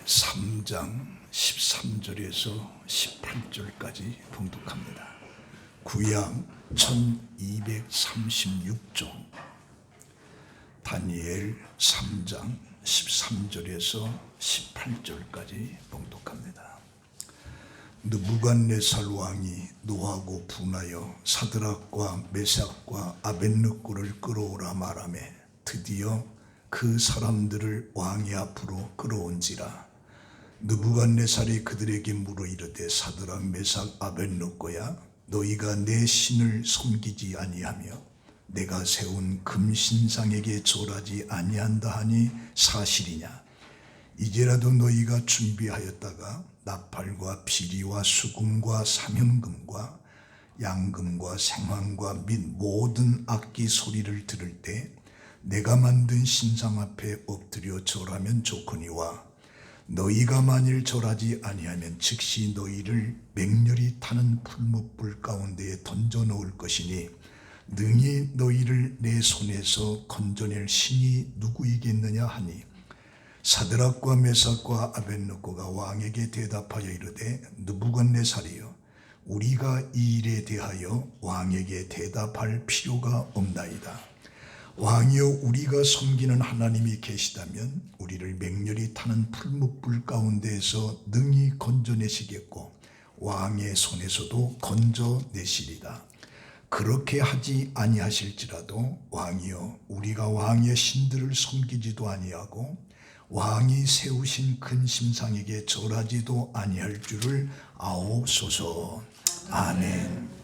3장 13절에서 18절까지 봉독합니다. 구약 1236종 다니엘 3장 13절에서 18절까지 봉독합니다. 느부갓네살 왕이 노하고 분하여 사드락과 메삭과 아벳느고를 끌어오라 말하매 드디어 그 사람들을 왕의 앞으로 끌어온지라. 느부갓네살이 그들에게 물어 이르되 사드락 메삭 아벳느고야, 너희가 내 신을 섬기지 아니하며 내가 세운 금신상에게 절하지 아니한다 하니 사실이냐? 이제라도 너희가 준비하였다가 나팔과 비리와 수금과 사면금과 양금과 생황과 및 모든 악기 소리를 들을 때 내가 만든 신상 앞에 엎드려 절하면 좋거니와, 너희가 만일 절하지 아니하면 즉시 너희를 맹렬히 타는 풀무불 가운데에 던져 놓을 것이니 능히 너희를 내 손에서 건져낼 신이 누구이겠느냐 하니, 사드락과 메삭과 아벳느고가 왕에게 대답하여 이르되 느부갓네살이여, 우리가 이 일에 대하여 왕에게 대답할 필요가 없나이다. 왕이여, 우리가 섬기는 하나님이 계시다면 우리를 맹렬히 타는 풀무불 가운데에서 능히 건져내시겠고 왕의 손에서도 건져내시리다. 그렇게 하지 아니하실지라도 왕이여, 우리가 왕의 신들을 섬기지도 아니하고 왕이 세우신 근심상에게 절하지도 아니할 줄을 아옵소서. 아멘.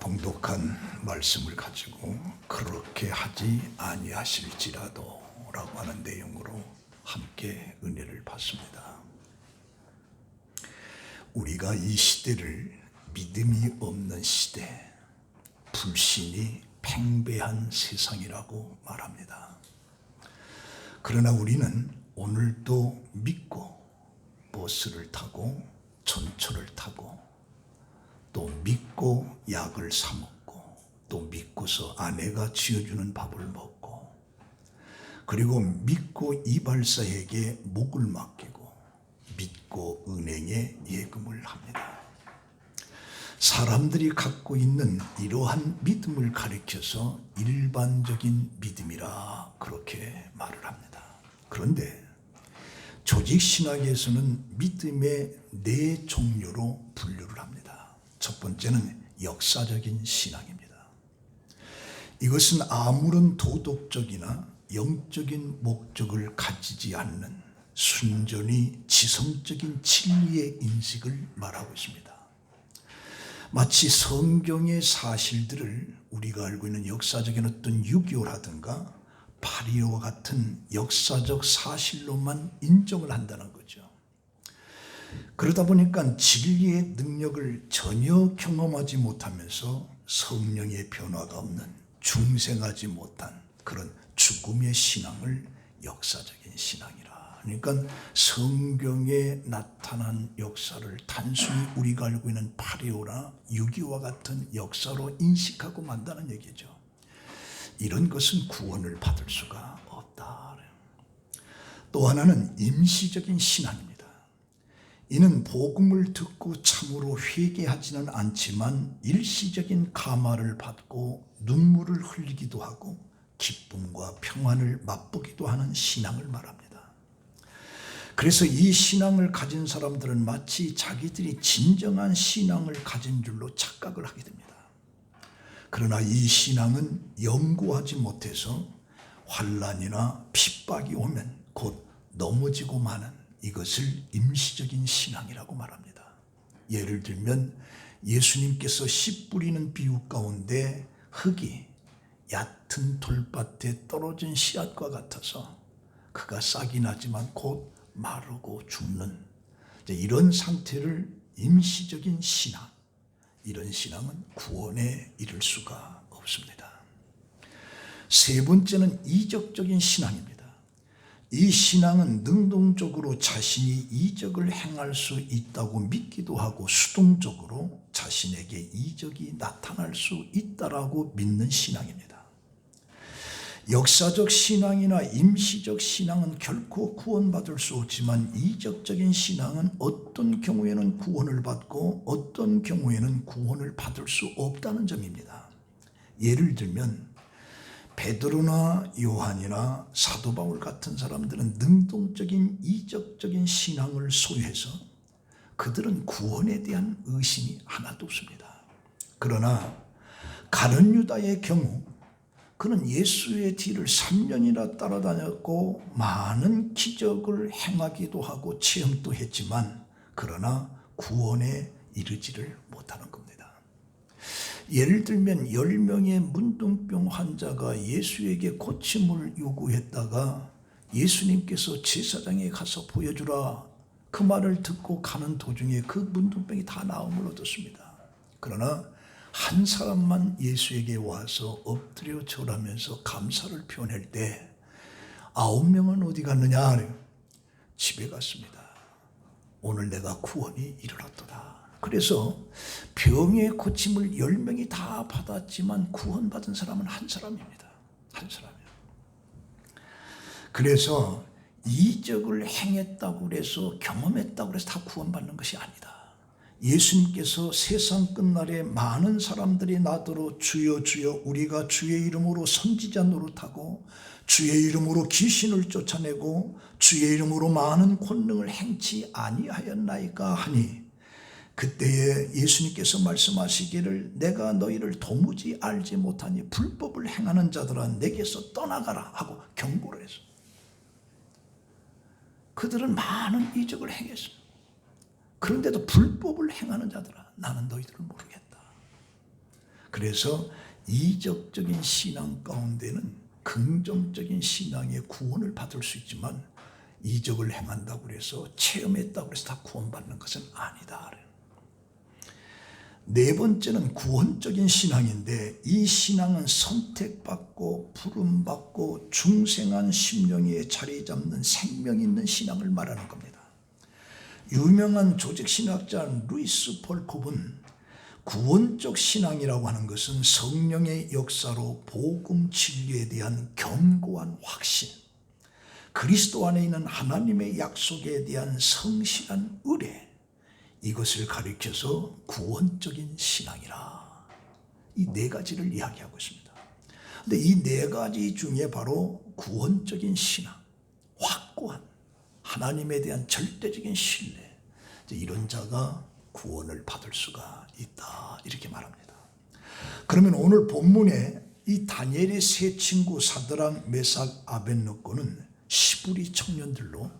봉독한 말씀을 가지고 그렇게 하지 아니하실지라도 라고 하는 내용으로 함께 은혜를 받습니다. 우리가 이 시대를 믿음이 없는 시대, 불신이 팽배한 세상이라고 말합니다. 그러나 우리는 오늘도 믿고 버스를 타고 전철을 타고 또 믿고 약을 사 먹고 또 믿고서 아내가 지어주는 밥을 먹고 그리고 믿고 이발사에게 목을 맡기고 믿고 은행에 예금을 합니다. 사람들이 갖고 있는 이러한 믿음을 가리켜서 일반적인 믿음이라 그렇게 말을 합니다. 그런데 조직신학에서는 믿음의 4종류로 분류를 합니다. 첫 번째는 역사적인 신앙입니다. 이것은 아무런 도덕적이나 영적인 목적을 가지지 않는 순전히 지성적인 진리의 인식을 말하고 있습니다. 마치 성경의 사실들을 우리가 알고 있는 역사적인 어떤 6.25라든가 8.25와 같은 역사적 사실로만 인정을 한다는 거죠. 그러다 보니까 진리의 능력을 전혀 경험하지 못하면서 성령의 변화가 없는 중생하지 못한 그런 죽음의 신앙을 역사적인 신앙이라. 그러니까 성경에 나타난 역사를 단순히 우리가 알고 있는 8.25나 6.25와 같은 역사로 인식하고 만다는 얘기죠. 이런 것은 구원을 받을 수가 없다. 또 하나는 임시적인 신앙입니다. 이는 복음을 듣고 참으로 회개하지는 않지만 일시적인 감화를 받고 눈물을 흘리기도 하고 기쁨과 평안을 맛보기도 하는 신앙을 말합니다. 그래서 이 신앙을 가진 사람들은 마치 자기들이 진정한 신앙을 가진 줄로 착각을 하게 됩니다. 그러나 이 신앙은 영구하지 못해서 환난이나 핍박이 오면 곧 넘어지고 마는 이것을 임시적인 신앙이라고 말합니다. 예를 들면 예수님께서 씨 뿌리는 비유 가운데 흙이 얕은 돌밭에 떨어진 씨앗과 같아서 그가 싹이 나지만 곧 마르고 죽는 이런 상태를 임시적인 신앙, 이런 신앙은 구원에 이를 수가 없습니다. 세 번째는 이적적인 신앙입니다. 이 신앙은 능동적으로 자신이 이적을 행할 수 있다고 믿기도 하고 수동적으로 자신에게 이적이 나타날 수 있다라고 믿는 신앙입니다. 역사적 신앙이나 임시적 신앙은 결코 구원받을 수 없지만 이적적인 신앙은 어떤 경우에는 구원을 받고 어떤 경우에는 구원을 받을 수 없다는 점입니다. 예를 들면 베드로나 요한이나 사도 바울 같은 사람들은 능동적인 이적적인 신앙을 소유해서 그들은 구원에 대한 의심이 하나도 없습니다. 그러나 가룟 유다의 경우 그는 예수의 뒤를 3년이나 따라다녔고 많은 기적을 행하기도 하고 체험도 했지만 그러나 구원에 이르지를 못하는 겁니다. 예를 들면 10명의 문둥병 환자가 예수에게 고침을 요구했다가 예수님께서 제사장에 가서 보여주라 그 말을 듣고 가는 도중에 그 문둥병이 다 나음을 얻었습니다. 그러나 한 사람만 예수에게 와서 엎드려 절하면서 감사를 표현할 때 9명은 어디 갔느냐? 집에 갔습니다. 오늘 내가 구원이 이르렀도다. 그래서 병의 고침을 10명이 다 받았지만 구원받은 사람은 한 사람입니다. 한 사람이요. 그래서 이적을 행했다고 해서 경험했다고 해서 다 구원받는 것이 아니다. 예수님께서 세상 끝날에 많은 사람들이 나더러 주여 주여 우리가 주의 이름으로 선지자 노릇하고 주의 이름으로 귀신을 쫓아내고 주의 이름으로 많은 권능을 행치 아니하였나이까 하니 그때에 예수님께서 말씀하시기를 내가 너희를 도무지 알지 못하니 불법을 행하는 자들아 내게서 떠나가라 하고 경고를 했어요. 그들은 많은 이적을 행했어요. 그런데도 불법을 행하는 자들아 나는 너희들을 모르겠다. 그래서 이적적인 신앙 가운데는 긍정적인 신앙의 구원을 받을 수 있지만 이적을 행한다고 해서 체험했다고 해서 다 구원받는 것은 아니다. 네 번째는 구원적인 신앙인데 이 신앙은 선택받고 부름받고 중생한 심령에 자리 잡는 생명 있는 신앙을 말하는 겁니다. 유명한 조직신학자 루이스 폴콥은 구원적 신앙이라고 하는 것은 성령의 역사로 복음 진리에 대한 견고한 확신, 그리스도 안에 있는 하나님의 약속에 대한 성실한 의뢰, 이것을 가리켜서 구원적인 신앙이라 이 네 가지를 이야기하고 있습니다. 그런데 이 네 가지 중에 바로 구원적인 신앙, 확고한 하나님에 대한 절대적인 신뢰, 이런 자가 구원을 받을 수가 있다 이렇게 말합니다. 그러면 오늘 본문에 이 다니엘의 세 친구 사드락, 메삭, 아벳느고는 시부리 청년들로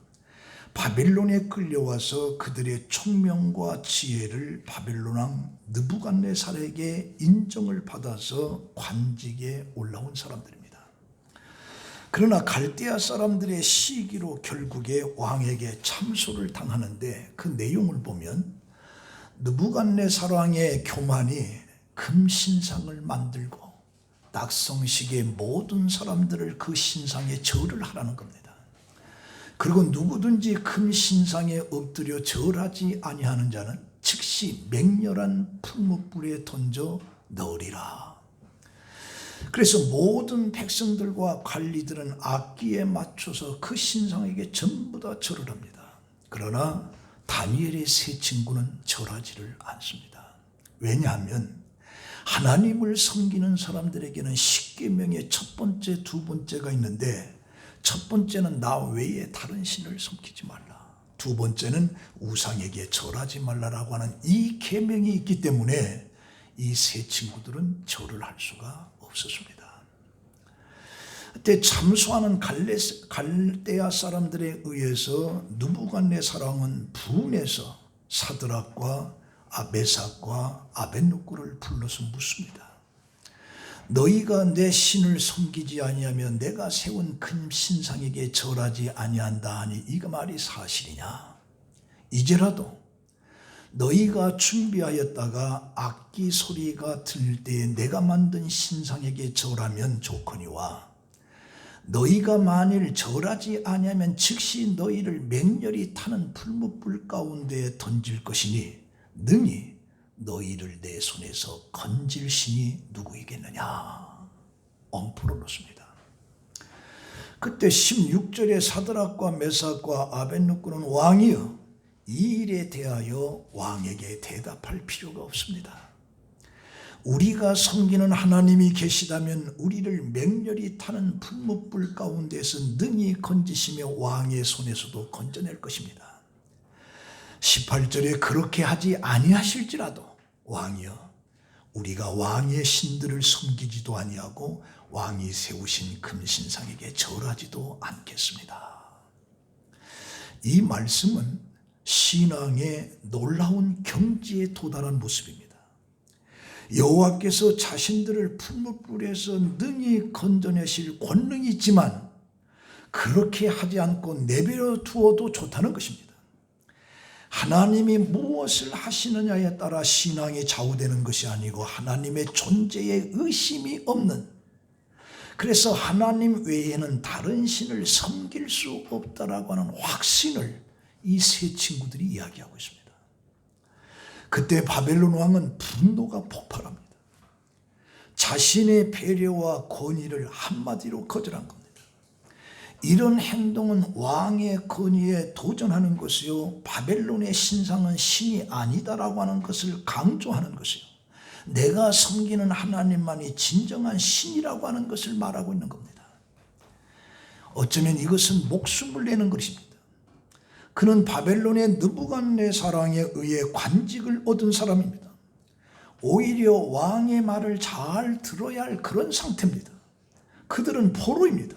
바벨론에 끌려와서 그들의 총명과 지혜를 바벨론 왕 느부갓네살에게 인정을 받아서 관직에 올라온 사람들입니다. 그러나 갈대아 사람들의 시기로 결국에 왕에게 참소를 당하는데 그 내용을 보면 느부갓네살 왕의 교만이 금신상을 만들고 낙성식의 모든 사람들을 그 신상에 절을 하라는 겁니다. 그리고 누구든지 금신상에 엎드려 절하지 아니하는 자는 즉시 맹렬한 풀무불에 던져 넣으리라. 그래서 모든 백성들과 관리들은 악기에 맞춰서 그 신상에게 전부 다 절을 합니다. 그러나 다니엘의 세 친구는 절하지를 않습니다. 왜냐하면 하나님을 섬기는 사람들에게는 십계명의 첫 번째, 두 번째가 있는데 첫 번째는 나 외에 다른 신을 섬기지 말라. 두 번째는 우상에게 절하지 말라라고 하는 이 계명이 있기 때문에 이 세 친구들은 절을 할 수가 없었습니다. 그때 참소하는 갈대아 사람들에 의해서 느부갓네살 왕은 분해서 사드락과 메삭과 아벳느고를 불러서 묻습니다. 너희가 내 신을 섬기지 아니하면 내가 세운 큰 신상에게 절하지 아니한다 하니 이 말이 사실이냐? 이제라도 너희가 준비하였다가 악기 소리가 들릴 때에 내가 만든 신상에게 절하면 좋거니와 너희가 만일 절하지 아니하면 즉시 너희를 맹렬히 타는 풀무불 가운데에 던질 것이니 능히 너희를 내 손에서 건질 신이 누구이겠느냐? 엄포를 놓습니다. 그때 16절에 사드락과 메삭과 아벳느고는 왕이여 이 일에 대하여 왕에게 대답할 필요가 없습니다. 우리가 섬기는 하나님이 계시다면 우리를 맹렬히 타는 풀무불 가운데서 능히 건지시며 왕의 손에서도 건져낼 것입니다. 18절에 그렇게 하지 아니하실지라도 왕이여 우리가 왕의 신들을 섬기지도 아니하고 왕이 세우신 금신상에게 절하지도 않겠습니다. 이 말씀은 신앙의 놀라운 경지에 도달한 모습입니다. 여호와께서 자신들을 풀무불에서 능히 건져내실 권능이 있지만 그렇게 하지 않고 내버려 두어도 좋다는 것입니다. 하나님이 무엇을 하시느냐에 따라 신앙이 좌우되는 것이 아니고 하나님의 존재에 의심이 없는, 그래서 하나님 외에는 다른 신을 섬길 수 없다라고 하는 확신을 이 세 친구들이 이야기하고 있습니다. 그때 바벨론 왕은 분노가 폭발합니다. 자신의 배려와 권위를 한마디로 거절한 겁니다. 이런 행동은 왕의 권위에 도전하는 것이요 바벨론의 신상은 신이 아니다라고 하는 것을 강조하는 것이요 내가 섬기는 하나님만이 진정한 신이라고 하는 것을 말하고 있는 겁니다. 어쩌면 이것은 목숨을 내는 것입니다. 그는 바벨론의 느부갓네살왕에 의해 관직을 얻은 사람입니다. 오히려 왕의 말을 잘 들어야 할 그런 상태입니다. 그들은 포로입니다.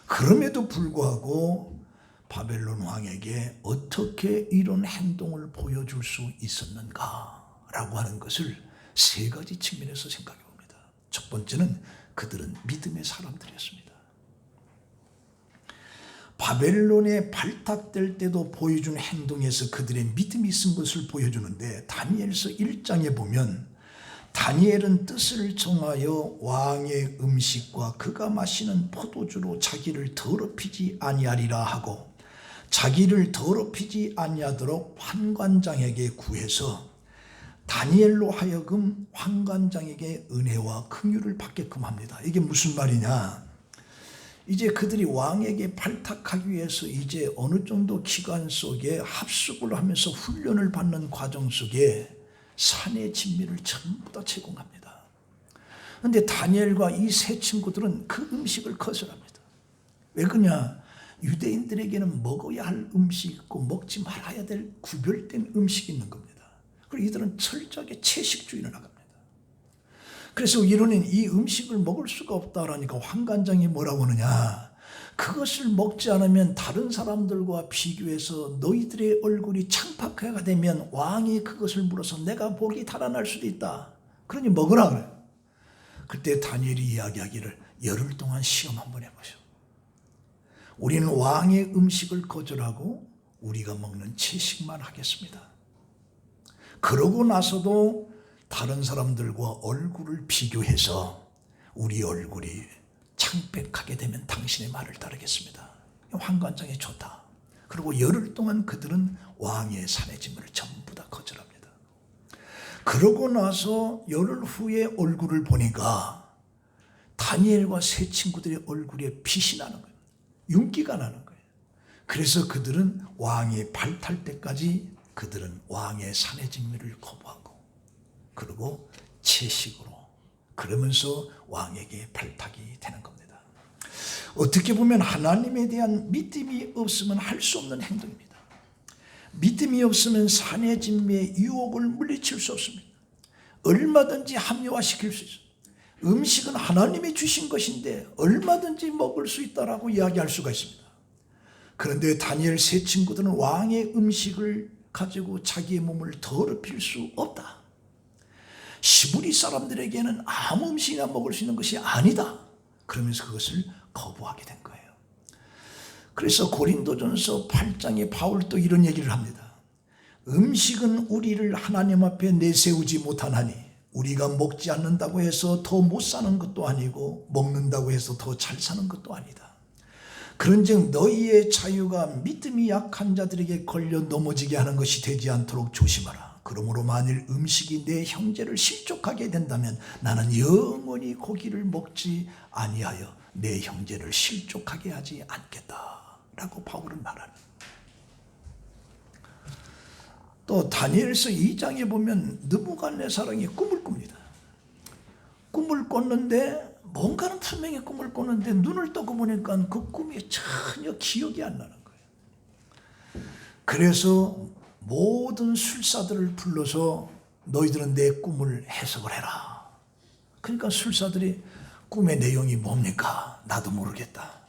그럼에도 불구하고 바벨론 왕에게 어떻게 이런 행동을 보여줄 수 있었는가라고 하는 것을 세 가지 측면에서 생각해 봅니다. 첫 번째는 그들은 믿음의 사람들이었습니다. 바벨론에 발탁될 때도 보여준 행동에서 그들의 믿음이 있은 것을 보여주는데 다니엘서 1장에 보면 다니엘은 뜻을 정하여 왕의 음식과 그가 마시는 포도주로 자기를 더럽히지 아니하리라 하고 자기를 더럽히지 아니하도록 환관장에게 구해서 다니엘로 하여금 환관장에게 은혜와 긍휼을 받게끔 합니다. 이게 무슨 말이냐? 이제 그들이 왕에게 발탁하기 위해서 이제 어느 정도 기간 속에 합숙을 하면서 훈련을 받는 과정 속에 산의 진미를 전부 다 제공합니다. 그런데 다니엘과 이 세 친구들은 그 음식을 거절합니다. 왜 그러냐? 유대인들에게는 먹어야 할 음식이 있고 먹지 말아야 될 구별된 음식이 있는 겁니다. 그리고 이들은 철저하게 채식주의를 나갑니다. 그래서 이론은 이 음식을 먹을 수가 없다라니까 환관장이 뭐라고 하느냐? 그것을 먹지 않으면 다른 사람들과 비교해서 너희들의 얼굴이 창팍해가 되면 왕이 그것을 물어서 내가 복이 달아날 수도 있다. 그러니 먹으라 그래요. 그때 다니엘이 이야기하기를 열흘 동안 시험 한번 해보시오. 우리는 왕의 음식을 거절하고 우리가 먹는 채식만 하겠습니다. 그러고 나서도 다른 사람들과 얼굴을 비교해서 우리 얼굴이 창백하게 되면 당신의 말을 따르겠습니다. 환관장이 좋다. 그리고 열흘 동안 그들은 왕의 산의 짐을 전부 다 거절합니다. 그러고 나서 열흘 후에 얼굴을 보니까 다니엘과 세 친구들의 얼굴에 빛이 나는 거예요. 윤기가 나는 거예요. 그래서 그들은 왕이 발탈 때까지 그들은 왕의 산의 진미를 거부하고 그리고 채식으로 그러면서 왕에게 발탁이 되는 겁니다. 어떻게 보면 하나님에 대한 믿음이 없으면 할 수 없는 행동입니다. 믿음이 없으면 산의 진미의 유혹을 물리칠 수 없습니다. 얼마든지 합리화시킬 수 있어요. 음식은 하나님이 주신 것인데 얼마든지 먹을 수 있다라고 이야기할 수가 있습니다. 그런데 다니엘 세 친구들은 왕의 음식을 가지고 자기의 몸을 더럽힐 수 없다. 시부리 사람들에게는 아무 음식이나 먹을 수 있는 것이 아니다. 그러면서 그것을 거부하게 된 거예요. 그래서 고린도전서 8장에 바울도 이런 얘기를 합니다. 음식은 우리를 하나님 앞에 내세우지 못하나니 우리가 먹지 않는다고 해서 더 못 사는 것도 아니고 먹는다고 해서 더 잘 사는 것도 아니다. 그런즉 너희의 자유가 믿음이 약한 자들에게 걸려 넘어지게 하는 것이 되지 않도록 조심하라. 그러므로 만일 음식이 내 형제를 실족하게 된다면 나는 영원히 고기를 먹지 아니하여 내 형제를 실족하게 하지 않겠다라고 바울은 말하는. 또 다니엘서 2장에 보면 느부갓네살이 꿈을 꿉니다. 꿈을 꿨는데 뭔가는 분명히 꿈을 꿨는데 눈을 떠고 보니까 그 꿈이 전혀 기억이 안 나는 거예요. 그래서 모든 술사들을 불러서 너희들은 내 꿈을 해석을 해라. 그러니까 술사들이 꿈의 내용이 뭡니까? 나도 모르겠다.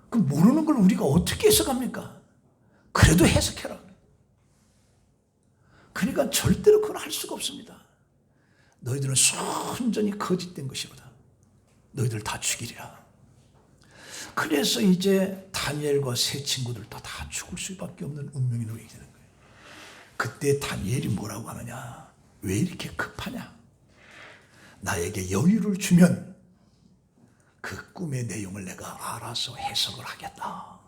그 모르는 걸 우리가 어떻게 해석합니까? 그래도 해석해라. 그러니까 절대로 그걸 할 수가 없습니다. 너희들은 순전히 거짓된 것이로다. 너희들 다 죽이리라. 그래서 이제 다니엘과 세 친구들도 다 죽을 수밖에 없는 운명이 놓이게 되는 거예요. 그때 다니엘이 뭐라고 하느냐? 왜 이렇게 급하냐? 나에게 여유를 주면 그 꿈의 내용을 내가 알아서 해석을 하겠다.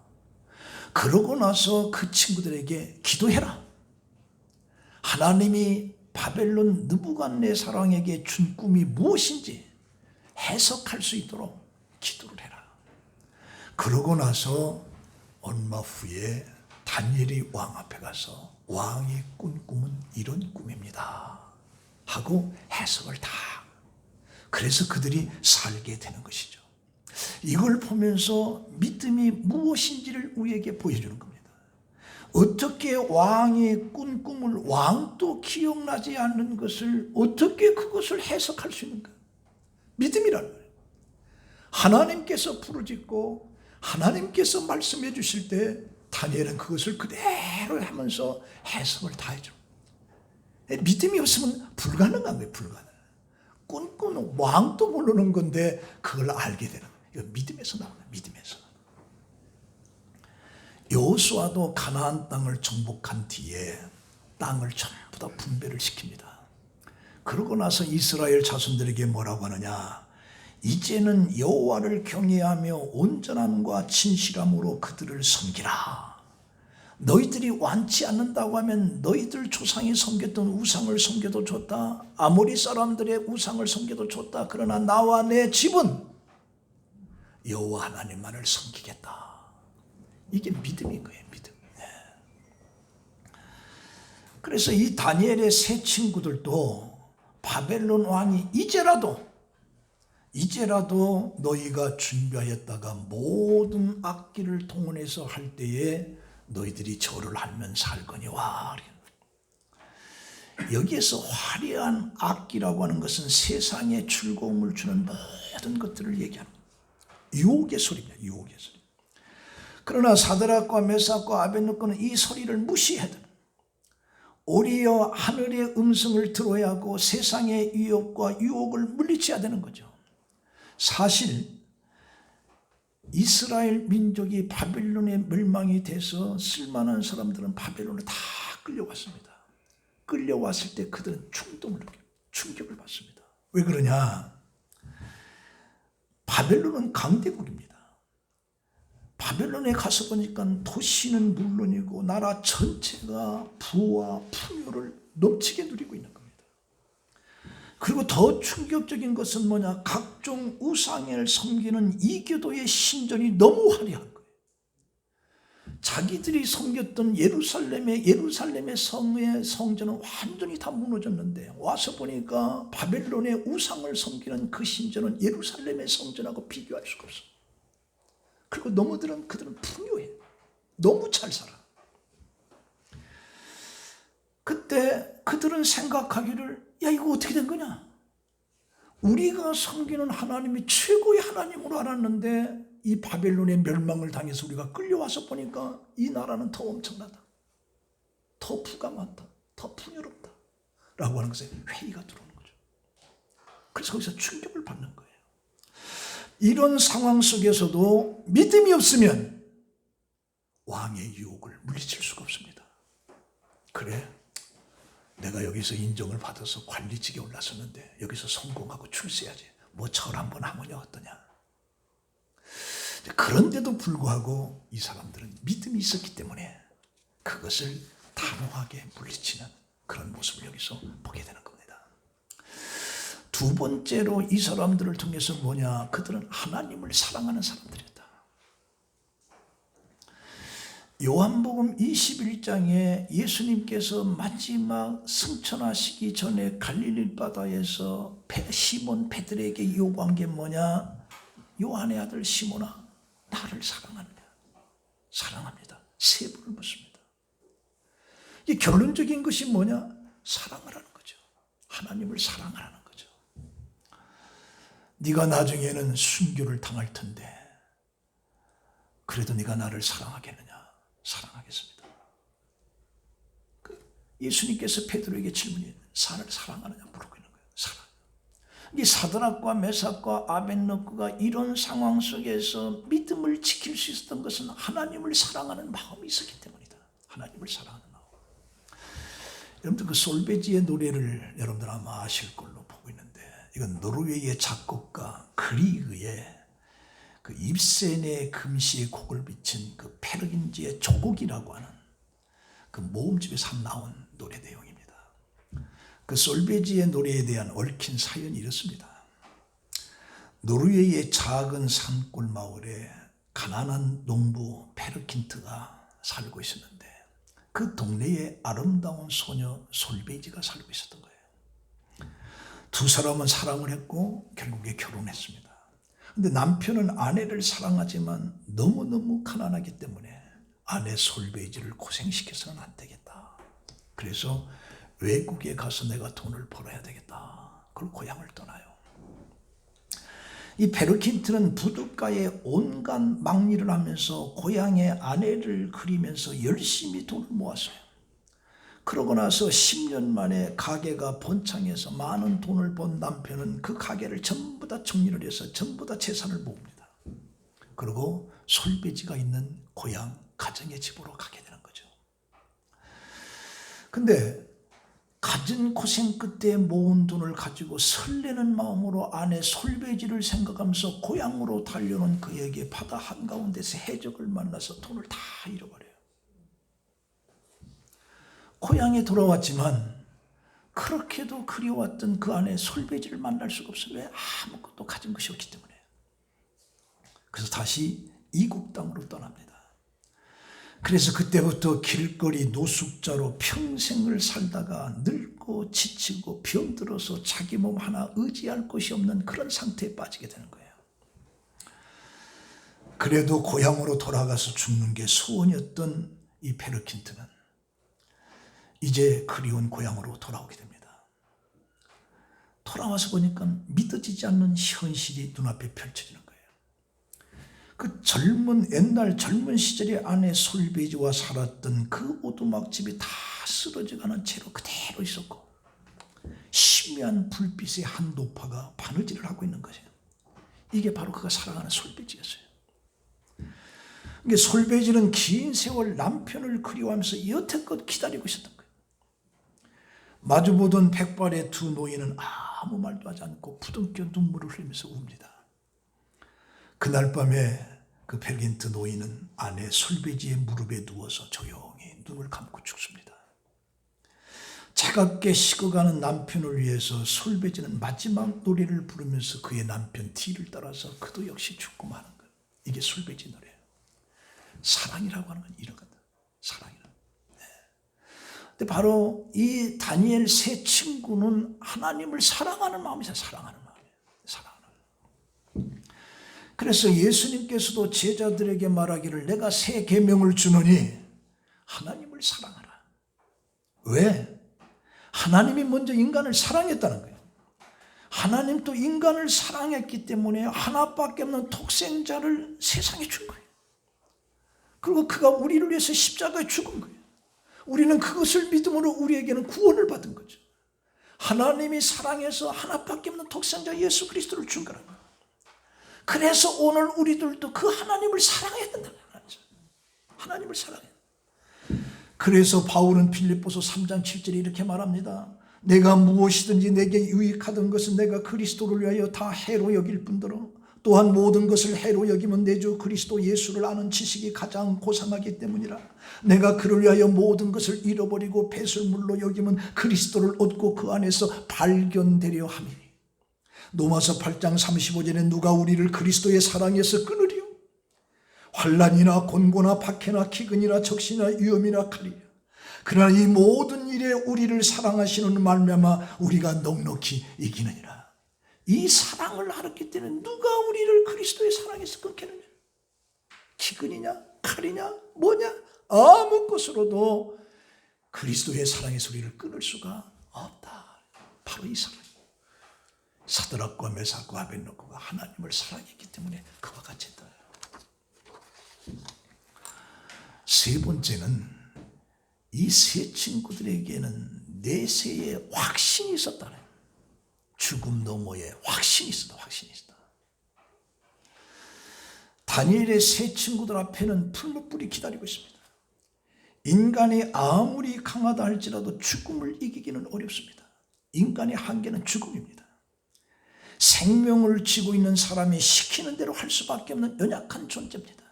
그러고 나서 그 친구들에게 기도해라. 하나님이 바벨론 느부갓네살에게 준 꿈이 무엇인지 해석할 수 있도록 기도를 해라. 그러고 나서 얼마 후에 다니엘이 왕 앞에 가서 왕이 꾼 꿈은 이런 꿈입니다 하고 해석을 다. 그래서 그들이 살게 되는 것이죠. 이걸 보면서 믿음이 무엇인지를 우리에게 보여주는 겁니다. 어떻게 왕이 꾼 꿈을 왕도 기억나지 않는 것을 어떻게 그것을 해석할 수 있는가? 믿음이라는 거예요. 하나님께서 부르짖고 하나님께서 말씀해 주실 때 다니엘은 그것을 그대로 하면서 해석을 다 해줘. 믿음이 없으면 불가능한 거예요. 불가능. 꾼 꿈은 왕도 모르는 건데 그걸 알게 되는 거예요. 이거 믿음에서 나오는 믿음에서. 여호수아도 가나안 땅을 정복한 뒤에 땅을 전부 다 분배를 시킵니다. 그러고 나서 이스라엘 자손들에게 뭐라고 하느냐? 이제는 여호와를 경외하며 온전함과 진실함으로 그들을 섬기라. 너희들이 완치 않는다고 하면 너희들 조상이 섬겼던 우상을 섬겨도 좋다. 아모리 사람들의 우상을 섬겨도 좋다. 그러나 나와 내 집은 여호와 하나님만을 섬기겠다. 이게 믿음인 거예요. 믿음. 그래서 이 다니엘의 세 친구들도 바벨론 왕이 이제라도 너희가 준비하였다가 모든 악기를 동원해서 할 때에 너희들이 절을 하면 살거니와. 여기에서 화려한 악기라고 하는 것은 세상에 즐거움을 주는 모든 것들을 얘기하는 거예요. 유혹의 소리입니다. 유혹의 소리. 그러나 사드락과 메삭과 아벳느고는 이 소리를 무시하더라. 오히려 하늘의 음성을 들어야 하고 세상의 위협과 유혹을 물리쳐야 되는 거죠. 사실 이스라엘 민족이 바벨론에 멸망이 돼서 쓸만한 사람들은 바벨론에 다 끌려왔습니다. 끌려왔을 때 그들은 충격을 받습니다. 왜 그러냐? 바벨론은 강대국입니다. 바벨론에 가서 보니까 도시는 물론이고 나라 전체가 부와 풍요를 넘치게 누리고 있는 겁니다. 그리고 더 충격적인 것은 뭐냐? 각종 우상을 섬기는 이교도의 신전이 너무 화려한 거예요. 자기들이 섬겼던 예루살렘의 성의 성전은 완전히 다 무너졌는데 와서 보니까 바벨론의 우상을 섬기는 그 신전은 예루살렘의 성전하고 비교할 수가 없어요. 그리고 그들은 풍요해. 너무 잘 살아. 그때 그들은 생각하기를 야 이거 어떻게 된 거냐? 우리가 섬기는 하나님이 최고의 하나님으로 알았는데 이 바벨론의 멸망을 당해서 우리가 끌려와서 보니까 이 나라는 더 엄청나다. 더 부가 많다. 더 풍요롭다. 라고 하는 것에 회의가 들어오는 거죠. 그래서 거기서 충격을 받는 거예요. 이런 상황 속에서도 믿음이 없으면 왕의 유혹을 물리칠 수가 없습니다. 그래, 내가 여기서 인정을 받아서 관리직에 올랐었는데 여기서 성공하고 출세해야지. 뭐 절 한번 하면 어떠냐. 그런데도 불구하고 이 사람들은 믿음이 있었기 때문에 그것을 단호하게 물리치는 그런 모습을 여기서 보게 되는 겁니다. 두 번째로 이 사람들을 통해서 뭐냐? 그들은 하나님을 사랑하는 사람들이었다. 요한복음 21장에 예수님께서 마지막 승천하시기 전에 갈릴리 바다에서 시몬 베드로에게 요구한 게 뭐냐? 요한의 아들 시몬아, 나를 사랑하느냐? 사랑합니다. 세 번을 묻습니다. 이 결론적인 것이 뭐냐? 사랑을 하는 거죠. 하나님을 사랑하라는 거죠. 네가 나중에는 순교를 당할 텐데 그래도 네가 나를 사랑하겠느냐? 사랑하겠습니다. 예수님께서 베드로에게 질문이 나를 사랑하느냐 물고 있는 거예요. 사랑. 이 사드락과 메삭과 아벳노고가 이런 상황 속에서 믿음을 지킬 수 있었던 것은 하나님을 사랑하는 마음이 있었기 때문이다. 하나님을 사랑하는 마음. 여러분들 그 솔베지의 노래를 여러분들 아마 아실 걸로 보고 있는데, 이건 노르웨이의 작곡가 그리그의 그 입센의 금시의 곡을 비친 그 페르긴지의 조곡이라고 하는 그 모음집에서 나온 노래 내용입니다. 그 솔베지의 노래에 대한 얽힌 사연이 이렇습니다. 노르웨이의 작은 산골 마을에 가난한 농부 페르킨트가 살고 있었는데 그 동네에 아름다운 소녀 솔베지가 살고 있었던 거예요. 두 사람은 사랑을 했고 결국에 결혼했습니다. 근데 남편은 아내를 사랑하지만 너무너무 가난하기 때문에 아내 솔베이지를 고생시켜서는 안 되겠다. 그래서 외국에 가서 내가 돈을 벌어야 되겠다. 그걸 고향을 떠나요. 이 베르킨트는 부둣가에 온갖 막일을 하면서 고향의 아내를 그리면서 열심히 돈을 모았어요. 그러고 나서 10년 만에 가게가 번창해서 많은 돈을 번 남편은 그 가게를 전부 다 정리를 해서 전부 다 재산을 모읍니다. 그리고 솔베지가 있는 고향 가정의 집으로 가게 되는 거죠. 근데 갖은 고생 끝에 모은 돈을 가지고 설레는 마음으로 아내 솔베지를 생각하면서 고향으로 달려오는 그에게 바다 한가운데서 해적을 만나서 돈을 다 잃어버려요. 고향에 돌아왔지만 그렇게도 그리워왔던 그 아내 솔베지를 만날 수가 없어요. 왜? 아무것도 가진 것이 없기 때문에. 그래서 다시 이국 땅으로 떠납니다. 그래서 그때부터 길거리 노숙자로 평생을 살다가 늙고 지치고 병들어서 자기 몸 하나 의지할 곳이 없는 그런 상태에 빠지게 되는 거예요. 그래도 고향으로 돌아가서 죽는 게 소원이었던 이 페르킨트는 이제 그리운 고향으로 돌아오게 됩니다. 돌아와서 보니까 믿어지지 않는 현실이 눈앞에 펼쳐지는 거예요. 그 옛날 젊은 시절에 아내 솔베지와 살았던 그 오두막집이 다 쓰러져가는 채로 그대로 있었고 희미한 불빛의 한 노파가 바느질을 하고 있는 거죠. 이게 바로 그가 사랑하는 솔베지였어요. 이게 솔베지는 긴 세월 남편을 그리워하면서 여태껏 기다리고 있었던 거예요. 마주보던 백발의 두 노인은 아무 말도 하지 않고 부둥켜 눈물을 흘리면서 웁니다. 그날 밤에 그 페르킨트 노인은 아내 솔베지의 무릎에 누워서 조용히 눈을 감고 죽습니다. 차갑게 식어가는 남편을 위해서 솔베지는 마지막 노래를 부르면서 그의 남편 뒤를 따라서 그도 역시 죽고 마는 것. 이게 솔베지 노래예요. 사랑이라고 하는 건 이런 거다. 사랑이라고. 근데 바로 이 다니엘 세 친구는 하나님을 사랑하는 마음이죠. 사랑하는 마음이에요. 사랑하는. 그래서 예수님께서도 제자들에게 말하기를 내가 새 계명을 주노니 하나님을 사랑하라. 왜? 하나님이 먼저 인간을 사랑했다는 거예요. 하나님도 인간을 사랑했기 때문에 하나밖에 없는 독생자를 세상에 준 거예요. 그리고 그가 우리를 위해서 십자가에 죽은 거예요. 우리는 그것을 믿음으로 우리에게는 구원을 받은 거죠. 하나님이 사랑해서 하나밖에 없는 독생자 예수 그리스도를 준 거라는 거예요. 그래서 오늘 우리들도 그 하나님을 사랑해야 된다는 거예요. 하나님을 사랑해야 된다. 그래서 바울은 빌립보서 3장 7절에 이렇게 말합니다. 내가 무엇이든지 내게 유익하던 것은 내가 그리스도를 위하여 다 해로 여길 뿐더러 또한 모든 것을 해로 여기면 내 주 그리스도 예수를 아는 지식이 가장 고상하기 때문이라. 내가 그를 위하여 모든 것을 잃어버리고 배설물로 여기면 그리스도를 얻고 그 안에서 발견되려 함이니. 로마서 8장 35절에 누가 우리를 그리스도의 사랑에서 끊으리요? 환난이나 곤고나 박해나 기근이나 적시나 위험이나 칼이라. 그러나 이 모든 일에 우리를 사랑하시는 말미암아 우리가 넉넉히 이기느니라. 이 사랑을 알았기 때문에 누가 우리를 그리스도의 사랑에서 끊겠느냐? 기근이냐 칼이냐 뭐냐 아무 것으로도 그리스도의 사랑에서 우리를 끊을 수가 없다. 바로 이 사랑. 사드락과 메삭과 아벳노고가 하나님을 사랑했기 때문에 그와 같이 했다. 세 번째는 이 세 친구들에게는 내세의 확신이 있었다. 죽음 너머에 확신이 있었다. 확신이 있었다. 다니엘의 세 친구들 앞에는 풀무불이 기다리고 있습니다. 인간이 아무리 강하다 할지라도 죽음을 이기기는 어렵습니다. 인간의 한계는 죽음입니다. 생명을 쥐고 있는 사람이 시키는 대로 할 수밖에 없는 연약한 존재입니다.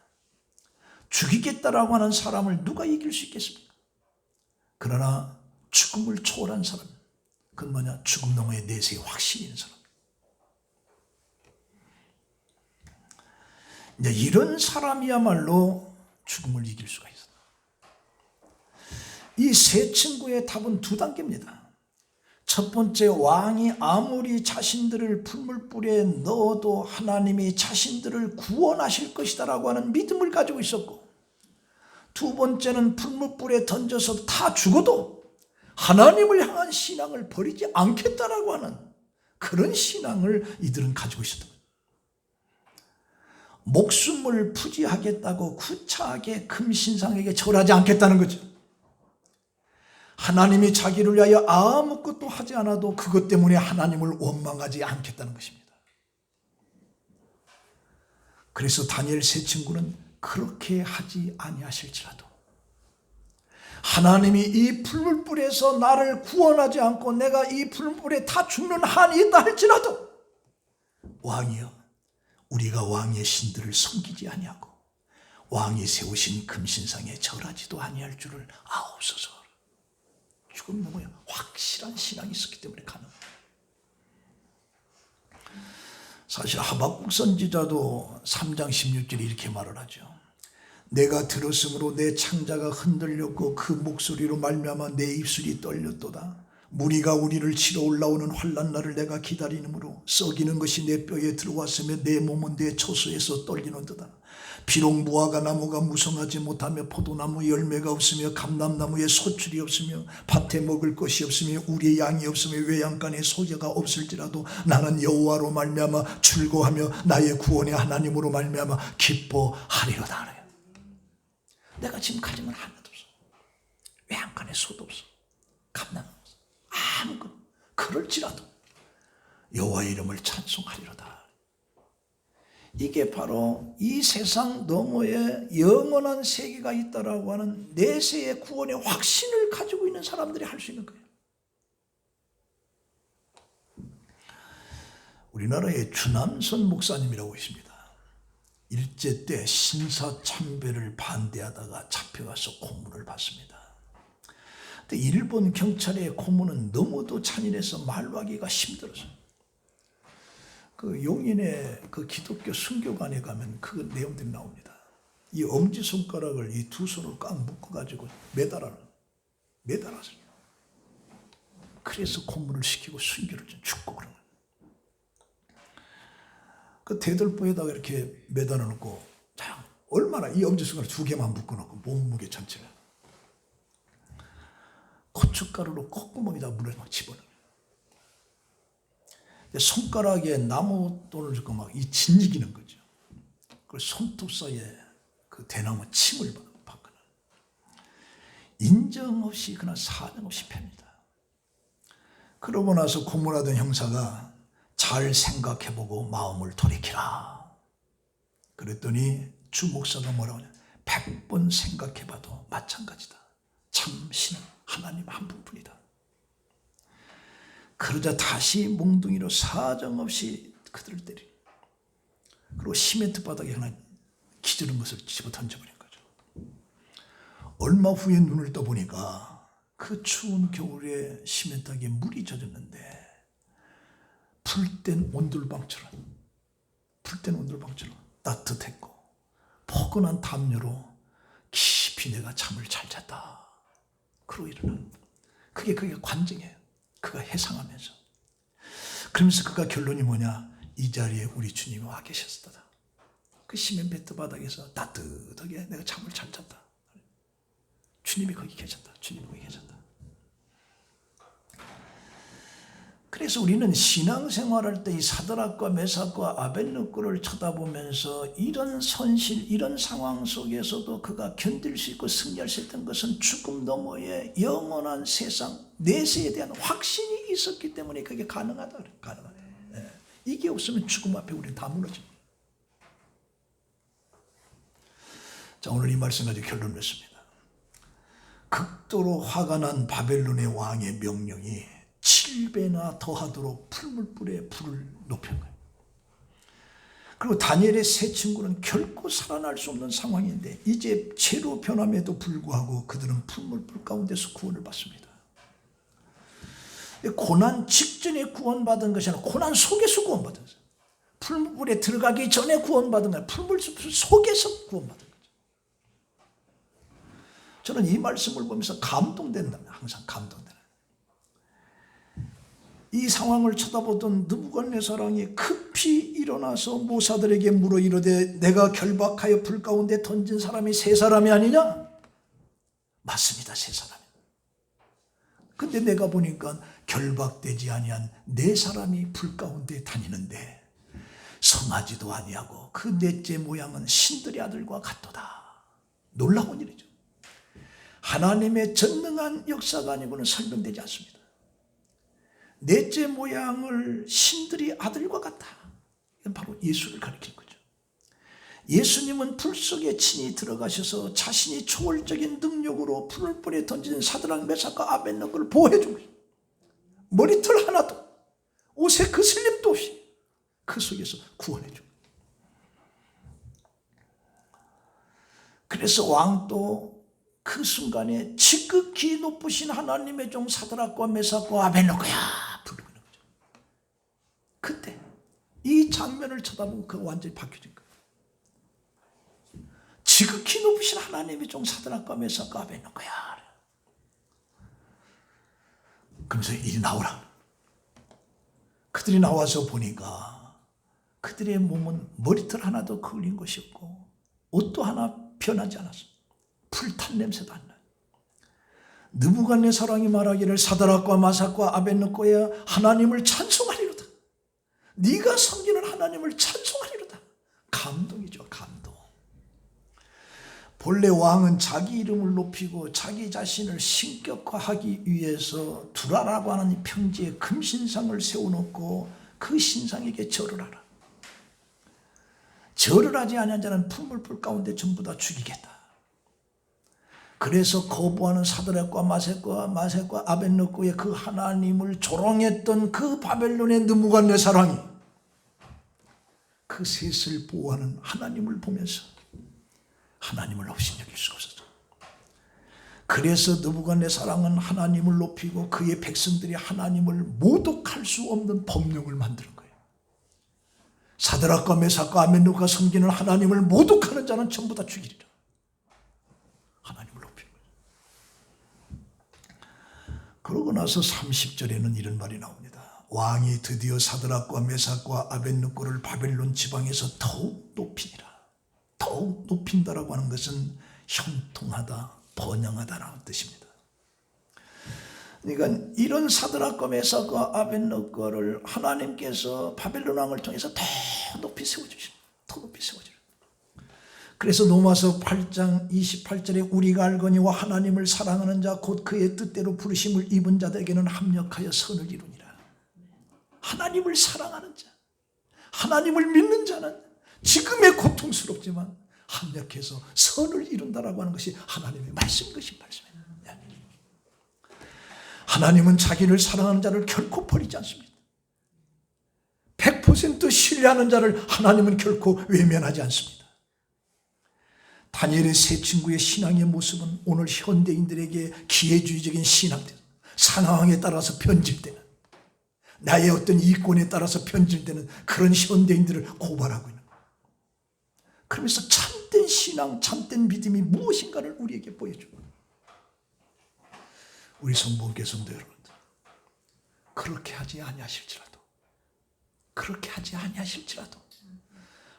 죽이겠다라고 하는 사람을 누가 이길 수 있겠습니까? 그러나 죽음을 초월한 사람, 그건 뭐냐? 죽음 너머에 내세의 확신이 있는 사람. 이제 이런 사람이야말로 죽음을 이길 수가 있어요. 이 세 친구의 답은 두 단계입니다. 첫 번째, 왕이 아무리 자신들을 풀물불에 넣어도 하나님이 자신들을 구원하실 것이다라고 하는 믿음을 가지고 있었고, 두 번째는 풀물불에 던져서 다 죽어도 하나님을 향한 신앙을 버리지 않겠다라고 하는 그런 신앙을 이들은 가지고 있었던 거예요. 목숨을 부지하겠다고 구차하게 금신상에게 절하지 않겠다는 거죠. 하나님이 자기를 위하여 아무것도 하지 않아도 그것 때문에 하나님을 원망하지 않겠다는 것입니다. 그래서 다니엘 세 친구는 그렇게 하지 아니하실지라도 하나님이 이 풀물불에서 나를 구원하지 않고 내가 이 풀물불에 다 죽는 한이 있다 할지라도 왕이여, 우리가 왕의 신들을 섬기지 아니하고 왕이 세우신 금신상에 절하지도 아니할 줄을 아옵소서. 죽음 너머에 확실한 신앙이 있었기 때문에 가능합니다. 사실 하박국 선지자도 3장 16절에 이렇게 말을 하죠. 내가 들었으므로 내 창자가 흔들렸고 그 목소리로 말미암아 내 입술이 떨렸도다. 무리가 우리를 치러 올라오는 환난 날을 내가 기다리므로 썩이는 것이 내 뼈에 들어왔으며 내 몸은 내 처소에서 떨리는도다. 비록 무화과 나무가 무성하지 못하며 포도나무 열매가 없으며 감람나무에 소출이 없으며 밭에 먹을 것이 없으며 우리의 양이 없으며 외양간에 소재가 없을지라도 나는 여호와로 말미암아 즐거하며 나의 구원의 하나님으로 말미암아 기뻐하리로다. 내가 지금 가진 건 하나도 없어. 외양간에 소도 없어. 감람 없어. 아무것도. 그럴지라도 여호와의 이름을 찬송하리로다. 이게 바로 이 세상 너머에 영원한 세계가 있다라고 하는 내세의 구원의 확신을 가지고 있는 사람들이 할 수 있는 거예요. 우리나라에 주남선 목사님이라고 있습니다. 일제 때 신사참배를 반대하다가 잡혀가서 고문을 받습니다. 근데 일본 경찰의 고문은 너무도 잔인해서 말로 하기가 힘들었어요. 그 용인의 그 기독교 순교관에 가면 그 내용들이 나옵니다. 이 엄지손가락을 이 두 손을 꽉 묶어가지고 매달았어요. 그래서 고문을 시키고 순교를 좀 죽고 그런 거예요. 그 대들보에다가 이렇게 매달아 놓고, 자, 얼마나 이 엄지손가락 두 개만 묶어놓고 몸무게 전체를 고춧가루로 콧구멍에다 물을 막 집어넣어요. 손가락에 나무 돌을 줍고 막 이 진지기는 거죠. 그 손톱 사이에 그 대나무 침을 받거나 인정 없이 그나 사정 없이 팹니다. 그러고 나서 고문하던 형사가 잘 생각해보고 마음을 돌이키라. 그랬더니 주 목사가 뭐라고 하냐. 100번 생각해봐도 마찬가지다. 참 신은 하나님 한 분뿐이다. 그러자 다시 몽둥이로 사정없이 그들을 때리고, 그리고 시멘트 바닥에 하나 기절한 것을 집어 던져버린 거죠. 얼마 후에 눈을 떠보니까 그 추운 겨울에 시멘트하게 물이 젖었는데 불된 온돌방처럼 따뜻했고 포근한 담요로 깊이 내가 잠을 잘 잤다. 그러고 일어나는 그게 관증이에요. 그가 해상하면서. 그러면서 그가 결론이 뭐냐? 이 자리에 우리 주님이 와 계셨다. 그 시멘베트 바닥에서 따뜻하게 내가 잠을 잘 잤다. 주님이 거기 계셨다. 그래서 우리는 신앙생활할 때 이 사드락과 메삭과 아벳느고를 쳐다보면서 이런 손실, 이런 상황 속에서도 그가 견딜 수 있고 승리할 수 있던 것은 죽음 너머의 영원한 세상, 내세에 대한 확신이 있었기 때문에 그게 가능하다. 네. 이게 없으면 죽음 앞에 우리는 다 무너집니다. 자, 오늘 이 말씀 가지고 결론 냈습니다. 극도로 화가 난 바벨론의 왕의 명령이 7배나 더하도록 풀물불에 불을 높인 거예요. 그리고 다니엘의 세 친구는 결코 살아날 수 없는 상황인데 이제 죄로 변함에도 불구하고 그들은 풀물불 가운데서 구원을 받습니다. 고난 직전에 구원받은 것이 아니라 고난 속에서 구원받은 거예요. 풀물불에 들어가기 전에 구원받은 거예요. 풀물 속에서 구원받은 거예요. 저는 이 말씀을 보면서 감동된답니다. 항상 감동된다. 이 상황을 쳐다보던 느부갓네살 왕이 급히 일어나서 모사들에게 물어 이르되 내가 결박하여 불 가운데 던진 사람이 세 사람이 아니냐? 맞습니다. 세 사람이. 근데 내가 보니까 결박되지 아니한 네 사람이 불 가운데 다니는데 성하지도 아니하고 그 넷째 모양은 신들의 아들과 같도다. 놀라운 일이죠. 하나님의 전능한 역사가 아니고는 설명되지 않습니다. 넷째 모양을 신들이 아들과 같다. 이건 바로 예수를 가리킨 거죠. 예수님은 불 속에 친히 들어가셔서 자신이 초월적인 능력으로 풀불에 던지는 사드락 메삭과 아벳느고를 보호해 준 거예요. 머리털 하나도 옷에 그슬림도 없이 그 속에서 구원해 준 거예요. 그래서 왕도 그 순간에 지극히 높으신 하나님의 종 사드락과 메삭과 아벳느고야 부르는 거죠. 그때 이 장면을 쳐다보고 그가 완전히 바뀌어진 거예요. 지극히 높으신 하나님의 종 사드락과 메삭과 아벳느고야. 그러면서 이리 나오라. 그들이 나와서 보니까 그들의 몸은 머리털 하나도 그을린 것이 없고 옷도 하나 변하지 않았습니다. 불탄 냄새도 안 나요. 느부갓네살 왕이 말하기를 사드락과 메삭과 아벳느고야 하나님을 찬송하리로다. 네가 섬기는 하나님을 찬송하리로다. 감동이죠. 감동. 본래 왕은 자기 이름을 높이고 자기 자신을 신격화하기 위해서 두라라고 하는 이 평지에 금신상을 세워놓고 그 신상에게 절을 하라. 절을 하지 아니한 자는 풀물불 가운데 전부 다 죽이겠다. 그래서 거부하는 사드락과 메삭과 아벳느고의 그 하나님을 조롱했던 그 바벨론의 느부갓네살 왕이 그 셋을 보호하는 하나님을 보면서 하나님을 업신여길 수가 없었죠. 그래서 느부갓네살 왕은 하나님을 높이고 그의 백성들이 하나님을 모독할 수 없는 법령을 만드는 거예요. 사드락과 메삭과 아벳느고가 섬기는 하나님을 모독하는 자는 전부 다 죽이리라. 그러고 나서 30절에는 이런 말이 나옵니다. 왕이 드디어 사드락과 메삭과 아벳느고를 바벨론 지방에서 더욱 높이니라. 더욱 높인다라고 하는 것은 형통하다, 번영하다라는 뜻입니다. 그러니까 이런 사드락과 메삭과 아벳느고를 하나님께서 바벨론 왕을 통해서 더 높이 세워주십니다. 더 높이 세워주십니다. 그래서 로마서 8장 28절에 우리가 알거니와 하나님을 사랑하는 자 곧 그의 뜻대로 부르심을 입은 자들에게는 합력하여 선을 이루니라. 하나님을 사랑하는 자, 하나님을 믿는 자는 지금의 고통스럽지만 합력해서 선을 이룬다라고 하는 것이 하나님의 말씀, 것이 말씀입니다. 하나님은 자기를 사랑하는 자를 결코 버리지 않습니다. 100% 신뢰하는 자를 하나님은 결코 외면하지 않습니다. 다니엘의 세 친구의 신앙의 모습은 오늘 현대인들에게 기회주의적인 신앙들, 상황에 따라서 변질되는 나의 어떤 이권에 따라서 편질되는 그런 현대인들을 고발하고 있는 거예요. 그러면서 참된 신앙, 참된 믿음이 무엇인가를 우리에게 보여줘요. 우리 성봉교회 성도 여러분들, 그렇게 하지 아니하실지라도, 그렇게 하지 아니하실지라도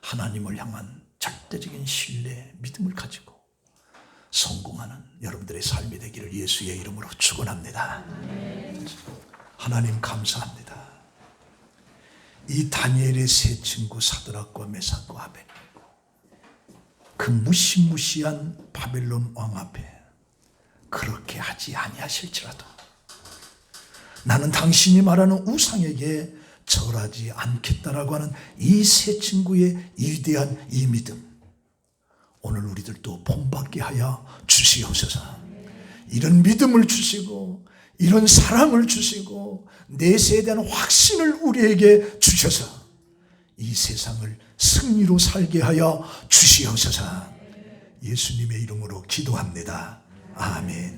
하나님을 향한 절대적인 신뢰, 믿음을 가지고 성공하는 여러분들의 삶이 되기를 예수의 이름으로 축원합니다. 하나님 감사합니다. 이 다니엘의 세 친구 사드락과 메삭과 아벤네고, 그 무시무시한 바벨론 왕 앞에 그렇게 하지 아니하실지라도 나는 당신이 말하는 우상에게 절하지 않겠다라고 하는 이 세 친구의 위대한 이 믿음, 오늘 우리들도 본받게 하여 주시옵소서. 이런 믿음을 주시고 이런 사랑을 주시고 내세에 대한 확신을 우리에게 주셔서 이 세상을 승리로 살게 하여 주시옵소서. 예수님의 이름으로 기도합니다. 아멘.